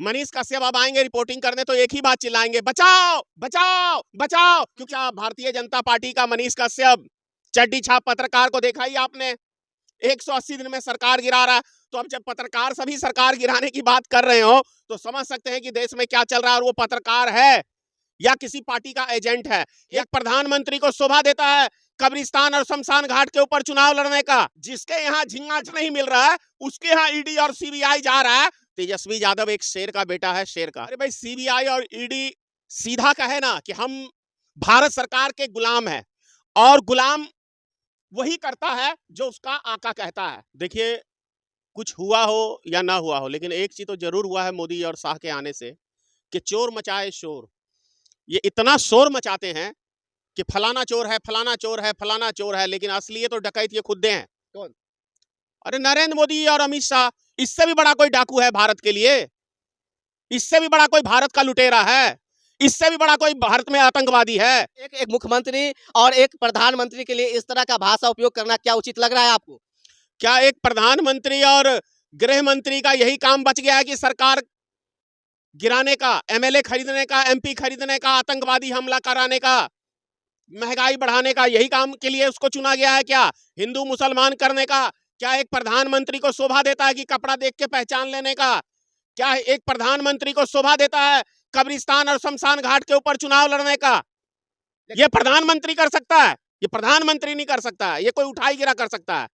मनीष कश्यप अब आएंगे रिपोर्टिंग करने तो एक ही बात चिल्लाएंगे, बचाओ बचाओ बचाओ। क्योंकि भारतीय जनता पार्टी का मनीष कश्यप चड्डी छाप पत्रकार को देखा ही आपने, 180 दिन में सरकार गिरा रहा है। तो अब जब पत्रकार सभी सरकार गिराने की बात कर रहे हो तो समझ सकते हैं कि देश में क्या चल रहा है। और वो पत्रकार है या किसी पार्टी का एजेंट है। एक प्रधानमंत्री को शोभा देता है कब्रिस्तान और शमशान घाट के ऊपर चुनाव लड़ने का। जिसके यहाँ झिंगा नहीं मिल रहा है उसके यहाँ ईडी और सीबीआई जा रहा है। तेजस्वी यादव एक शेर का बेटा है, शेर का। अरे भाई, सीबीआई और ईडी सीधा कहे ना कि हम भारत सरकार के गुलाम हैं और गुलाम वही करता है जो उसका आका कहता है। देखिए, कुछ हुआ हो या ना हुआ हो, लेकिन एक चीज तो जरूर हुआ है मोदी और शाह के आने से कि चोर मचाए शोर। ये इतना शोर मचाते हैं कि फलाना चोर है, फलाना चोर है, फलाना चोर है, लेकिन असली तो डकैत ये खुद हैं। कौन? अरे नरेंद्र मोदी और अमित शाह। इससे भी बड़ा कोई डाकू है भारत के लिए? इससे भी बड़ा कोई भारत का लुटेरा है? इससे भी बड़ा कोई भारत में आतंकवादी है? एक मुख्यमंत्री और एक प्रधानमंत्री के लिए इस तरह का भाषा उपयोग करना क्या उचित लग रहा है आपको? क्या एक प्रधानमंत्री और गृह मंत्री का यही काम बच गया है कि सरकार गिराने का, एमएलए खरीदने का, एमपी खरीदने का, आतंकवादी हमला कराने का, महंगाई बढ़ाने का, यही काम के लिए उसको चुना गया है क्या? हिंदू मुसलमान करने का? क्या एक प्रधानमंत्री को शोभा देता है कि कपड़ा देख के पहचान लेने का? क्या एक प्रधानमंत्री को शोभा देता है कब्रिस्तान और शमशान घाट के ऊपर चुनाव लड़ने का? ये प्रधानमंत्री कर सकता है? ये प्रधानमंत्री नहीं कर सकता है, ये कोई उठाई गिरा कर सकता है।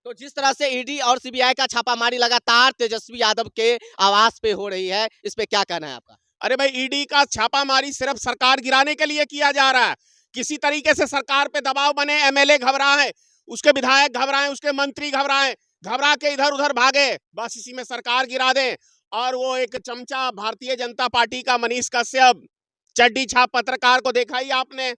तो जिस तरह से ईडी और सीबीआई का छापामारी लगातार तेजस्वी यादव के आवास पे हो रही है, इस पे क्या कहना है आपका? अरे भाई, ईडी का छापामारी सिर्फ सरकार गिराने के लिए किया जा रहा है। किसी तरीके से सरकार पे दबाव बने, एमएलए घबराए, उसके विधायक घबराए, उसके मंत्री घबराए, घबरा के इधर उधर भागे, बस इसी में सरकार गिरा दे। और वो एक चमचा भारतीय जनता पार्टी का मनीष कश्यप चड्डी छाप पत्रकार को देखा ही आपने,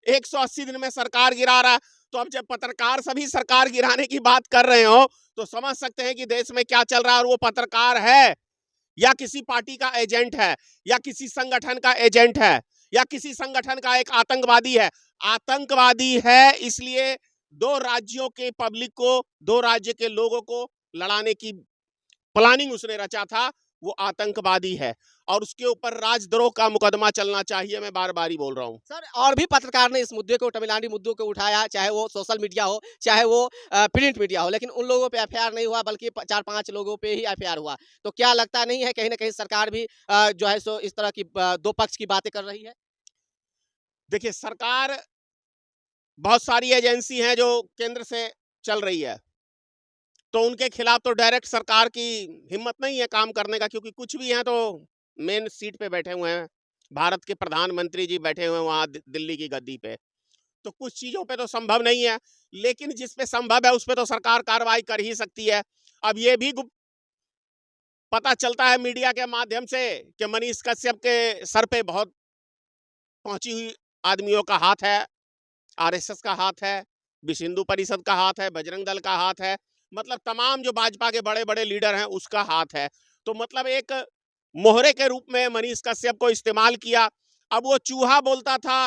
180 दिन में सरकार गिरा रहा है। तो अब जब पत्रकार सभी सरकार गिराने की बात कर रहे हो तो समझ सकते हैं कि देश में क्या चल रहा है। और वो पत्रकार है या किसी पार्टी का एजेंट है या किसी संगठन का एजेंट है या किसी संगठन का एक आतंकवादी है। आतंकवादी है इसलिए दो राज्यों के पब्लिक को, दो राज्य के लोगों को लड़ाने की प्लानिंग उसने रचा था। वो आतंकवादी है और उसके ऊपर राजद्रोह का मुकदमा चलना चाहिए। मैं बार बार ही बोल रहा हूँ सर, और भी पत्रकार ने इस मुद्दे को, तमिलनाडु मुद्दों को उठाया, चाहे वो सोशल मीडिया हो, चाहे वो प्रिंट मीडिया हो, लेकिन उन लोगों पे एफआईआर नहीं हुआ, बल्कि 4-5 लोगों पे ही एफआईआर हुआ। तो क्या लगता नहीं है कहीं ना कहीं सरकार भी जो है सो इस तरह की दो पक्ष की बातें कर रही है? देखिए, सरकार, बहुत सारी एजेंसी हैं जो केंद्र से चल रही है, तो उनके खिलाफ तो डायरेक्ट सरकार की हिम्मत नहीं है काम करने का, क्योंकि कुछ भी हैं तो मेन सीट पे बैठे हुए हैं। भारत के प्रधानमंत्री जी बैठे हुए हैं वहाँ दिल्ली की गद्दी पे। तो कुछ चीजों पे तो संभव नहीं है, लेकिन जिस पे संभव है उस पे तो सरकार कार्रवाई कर ही सकती है। अब ये भी पता चलता है मीडिया के माध्यम से कि मनीष कश्यप के सर पे बहुत पहुंची हुई आदमियों का हाथ है, आरएसएस का हाथ है, विश्व हिंदू परिषद का हाथ है, बजरंग दल का हाथ है, मतलब तमाम जो भाजपा के बड़े बड़े लीडर हैं उसका हाथ है। तो मतलब एक मोहरे के रूप में मनीष कश्यप को इस्तेमाल किया। अब वो चूहा बोलता था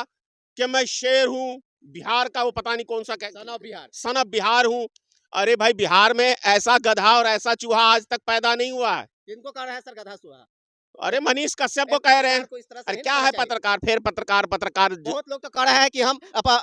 कि मैं शेर हूं, बिहार का, वो पता नहीं कौन सा, सन ऑफ बिहार हूं। अरे भाई, बिहार में ऐसा गधा और ऐसा चूहा आज तक पैदा नहीं हुआ है। किनको कह रहा है सर गधा सुहा? अरे मनीष कश्यप को कह रहे हैं। अरे क्या है पत्रकार, फिर पत्रकार पत्रकार बहुत लोग तो कह रहे हैं कि हम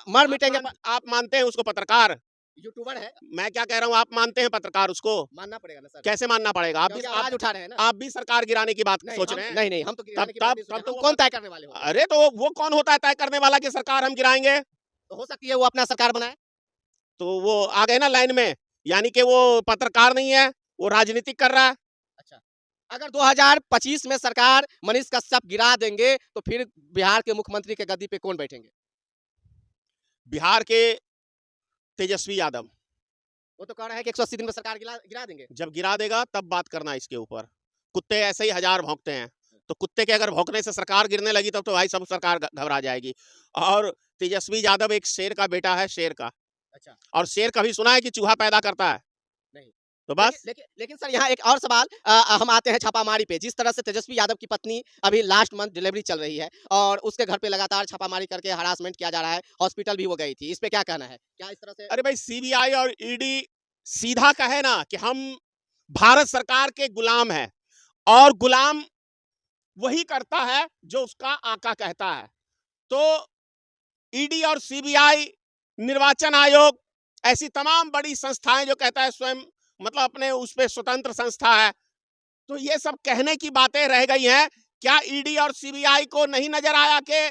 मर मिटेंगे। आप मानते हैं उसको पत्रकार? यूट्यूबर है। मैं क्या कह रहा हूँ, आप मानते हैं पत्रकार उसको? मानना पड़ेगा ना सर। कैसे मानना पड़ेगा? आप भी आवाज उठा रहे हैं ना। आप भी सरकार गिराने की बात सोच रहे हैं? नहीं, हम तो गिराने की बात नहीं सोच रहे। तब कौन तय करने वाले हो? अरे तो वो कौन होता है तय करने वाला कि सरकार हम गिराएंगे? तो हो सकती है वो अपना सरकार बनाए। तो वो आ गए ना लाइन में, यानी कि वो पत्रकार नहीं है, वो राजनीतिक कर रहा है। अच्छा, अगर 2025 में सरकार मनीष कश्यप गिरा देंगे तो फिर बिहार के मुख्यमंत्री के गद्दी पे कौन बैठेंगे? बिहार के तेजस्वी यादव। वो तो कह रहे हैं कि 180 दिन में सरकार गिरा देंगे। जब गिरा देगा तब बात करना इसके ऊपर। कुत्ते ऐसे ही हजार भौंकते हैं, तो कुत्ते के अगर भौंकने से सरकार गिरने लगी तब तो भाई सब सरकार घबरा जाएगी। और तेजस्वी यादव एक शेर का बेटा है, शेर का। अच्छा। और शेर कभी सुना है कि चूहा पैदा करता है? नहीं। तो बस। लेकिन सर, यहाँ एक और सवाल, हम आते हैं छापामारी पे। जिस तरह से तेजस्वी यादव की पत्नी अभी लास्ट मंथ डिलीवरी चल रही है और उसके घर पे लगातार छापामारी करके हरासमेंट किया जा रहा है, हॉस्पिटल भी वो गई थी, इस पे क्या कहना है? क्या इस तरह से? अरे भाई, सीबीआई और ईडी सीधा कहे ना कि हम भारत सरकार के गुलाम हैं और गुलाम वही करता है जो उसका आका कहता है। तो ईडी और सीबीआई, निर्वाचन आयोग, ऐसी तमाम बड़ी संस्थाएं जो कहता है स्वयं मतलब अपने उस पे स्वतंत्र संस्था है, तो ये सब कहने की बातें रह गई हैं। क्या ईडी और सीबीआई को नहीं नजर आया कि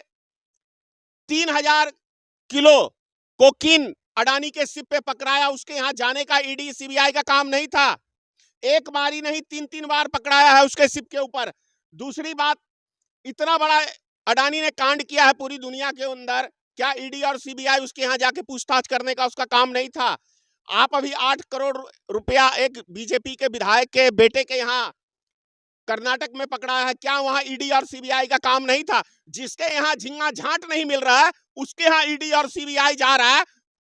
3000 किलो कोकीन अडानी के शिप पे पकड़ाया, उसके यहां जाने का ईडी सीबीआई का काम नहीं था? एक बार ही नहीं, 3-3 बार पकड़ाया है उसके शिप के ऊपर। दूसरी बात, इतना बड़ा अडानी ने कांड किया है पूरी दुनिया के अंदर, क्या ईडी और सीबीआई उसके यहां जाके पूछताछ करने का उसका काम नहीं था? आप अभी 8 करोड़ रुपया एक बीजेपी के विधायक के बेटे के यहां कर्नाटक में पकड़ा है, क्या वहां ईडी और सीबीआई का काम नहीं था? जिसके यहां झींगा झांट नहीं मिल रहा है, उसके यहां ईडी और सीबीआई जा रहा है,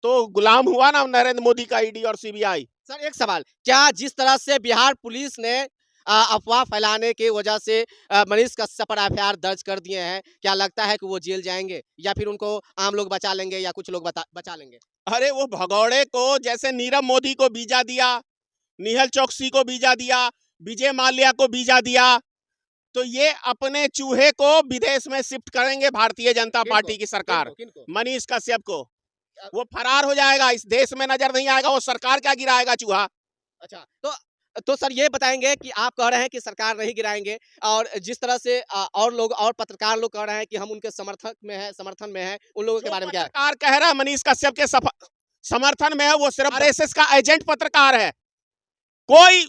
तो गुलाम हुआ ना नरेंद्र मोदी का ईडी और सीबीआई। सर एक सवाल, क्या जिस तरह से बिहार पुलिस ने अफवाह फैलाने की वजह से मनीष कश्यप पर एफआईआर दर्ज कर दिए हैं, क्या लगता है कि वो जेल जाएंगे या फिर उनको आम लोग बचा लेंगे या कुछ लोग बचा लेंगे? अरे वो भगौड़े को जैसे नीरव मोदी को वीजा दिया, निहल चौकसी को वीजा दिया, विजय माल्या को वीजा दिया, तो ये अपने चूहे को विदेश में शिफ्ट करेंगे भारतीय जनता पार्टी की सरकार। किनको? मनीष कश्यप को वो फरार हो जाएगा, इस देश में नजर नहीं आएगा, वो सरकार क्या गिराएगा चूहा। अच्छा, तो सर ये बताएँगे कि आप कह रहे हैं कि सरकार नहीं गिराएँगे और जिस तरह से और लोग और पत्रकार लोग कह रहे हैं कि हम उनके समर्थन में हैं, उन लोगों के जो बारे में क्या? पत्रकार कह रहा है मनीष कश्यप के समर्थन में है, वो सिर्फ आरएसएस का एजेंट पत्रकार है। कोई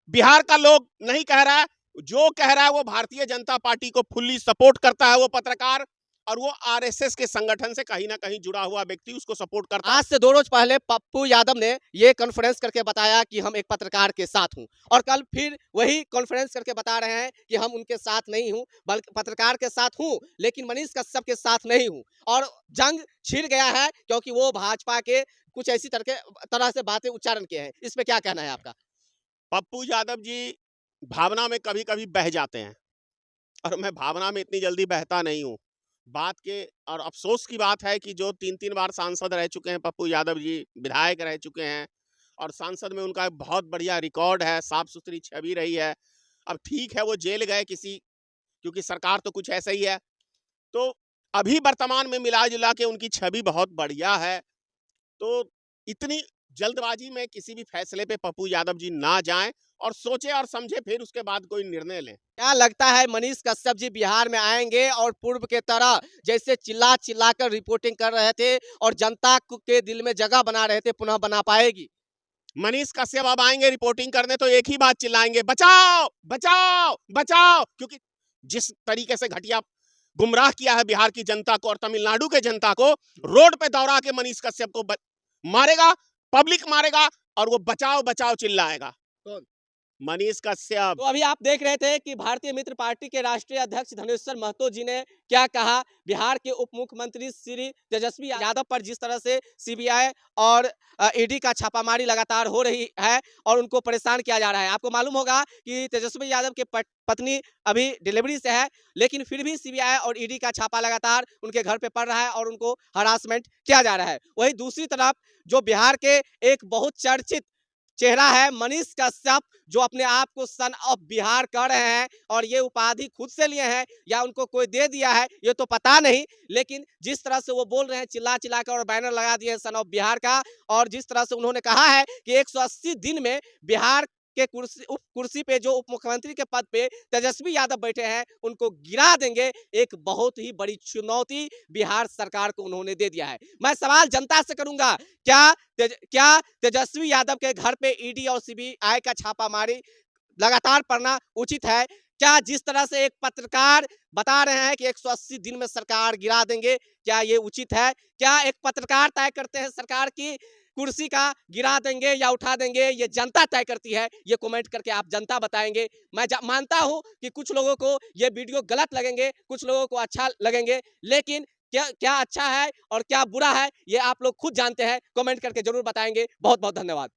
बिहार का लोग नहीं कह रहा है। जो कह रहा है वो भारतीय जनता पार्टी को फुल्ली सपोर्ट करता है वो पत्रकार, और वो आरएसएस के संगठन से कहीं ना कहीं जुड़ा हुआ व्यक्ति उसको सपोर्ट करता है। आज से 2 रोज पहले पप्पू यादव ने ये कॉन्फ्रेंस करके बताया कि हम एक पत्रकार के साथ हूं और कल फिर वही कॉन्फ्रेंस करके बता रहे हैं कि हम उनके साथ नहीं हूं, बल्कि पत्रकार के साथ हूं, लेकिन मनीष कश्यप के साथ नहीं हूं। और जंग छिड़ गया है क्योंकि वो भाजपा के कुछ ऐसी तरह से बातें उच्चारण किए हैं। इस पे क्या कहना है आपका? पप्पू यादव जी भावना में कभी कभी बह जाते हैं, और मैं भावना में इतनी जल्दी बहता नहीं हूँ। बात के और अफसोस की बात है कि जो 3-3 बार सांसद रह चुके हैं पप्पू यादव जी, विधायक रह चुके हैं, और सांसद में उनका बहुत बढ़िया रिकॉर्ड है, साफ सुथरी छवि रही है। अब ठीक है वो जेल गए किसी, क्योंकि सरकार तो कुछ ऐसा ही है, तो अभी वर्तमान में मिला जुला के उनकी छवि बहुत बढ़िया है। तो इतनी जल्दबाजी में किसी भी फैसले पे पप्पू यादव जी ना जाएं, और सोचे और समझे फिर उसके बाद कोई निर्णय लें। क्या लगता है मनीष कश्यप जी बिहार में आएंगे और पूर्व के तरह जैसे चिल्ला चिल्ला कर रिपोर्टिंग कर रहे थे और जनता के दिल में जगह बना रहे थे, पुनः बना पाएगी? मनीष कश्यप अब आएंगे रिपोर्टिंग करने तो एक ही बात चिल्लाएंगे, बचाओ बचाओ बचाओ, क्योंकि जिस तरीके से घटिया गुमराह किया है बिहार की जनता को और तमिलनाडु के जनता को, रोड पे दौड़ा के मनीष कश्यप को मारेगा, पब्लिक मारेगा, और वो बचाओ बचाओ चिल्लाएगा। कौन? मनीष कश्यप। तो अभी आप देख रहे थे कि भारतीय मित्र पार्टी के राष्ट्रीय अध्यक्ष धनेश्वर महतो जी ने क्या कहा बिहार के उप मुख्यमंत्री श्री तेजस्वी यादव पर, जिस तरह से सीबीआई और ईडी का छापामारी लगातार हो रही है और उनको परेशान किया जा रहा है। आपको मालूम होगा कि तेजस्वी यादव के पत्नी अभी डिलीवरी से है, लेकिन फिर भी सीबीआई और ईडी का छापा लगातार उनके घर पे पड़ रहा है और उनको हरासमेंट किया जा रहा है। वहीं दूसरी तरफ जो बिहार के एक बहुत चर्चित चेहरा है मनीष कश्यप, जो अपने आप को सन ऑफ बिहार कह रहे हैं और ये उपाधि खुद से लिए हैं या उनको कोई दे दिया है ये तो पता नहीं, लेकिन जिस तरह से वो बोल रहे हैं चिल्ला चिल्ला कर और बैनर लगा दिए सन ऑफ बिहार का, और जिस तरह से उन्होंने कहा है कि 180 दिन में बिहार के कुर्सी पे जो उप मुख्यमंत्री के पद पे तेजस्वी यादव बैठे हैं उनको गिरा देंगे। एक बहुत ही बड़ी चुनौती बिहार सरकार को उन्होंने दे दिया है। मैं सवाल जनता से करूंगा, क्या तेजस्वी यादव के घर पे ईडी और सीबीआई का छापामारी लगातार पड़ना उचित है? क्या जिस तरह से एक पत्रकार बता रहे हैं कि 180 दिन में सरकार गिरा देंगे, क्या ये उचित है? क्या एक पत्रकार तय करते हैं सरकार की कुर्सी का गिरा देंगे या उठा देंगे, ये जनता तय करती है? ये कमेंट करके आप जनता बताएंगे। मैं मानता हूं कि कुछ लोगों को ये वीडियो गलत लगेंगे, कुछ लोगों को अच्छा लगेंगे, लेकिन क्या क्या अच्छा है और क्या बुरा है ये आप लोग खुद जानते हैं। कमेंट करके जरूर बताएंगे। बहुत बहुत धन्यवाद।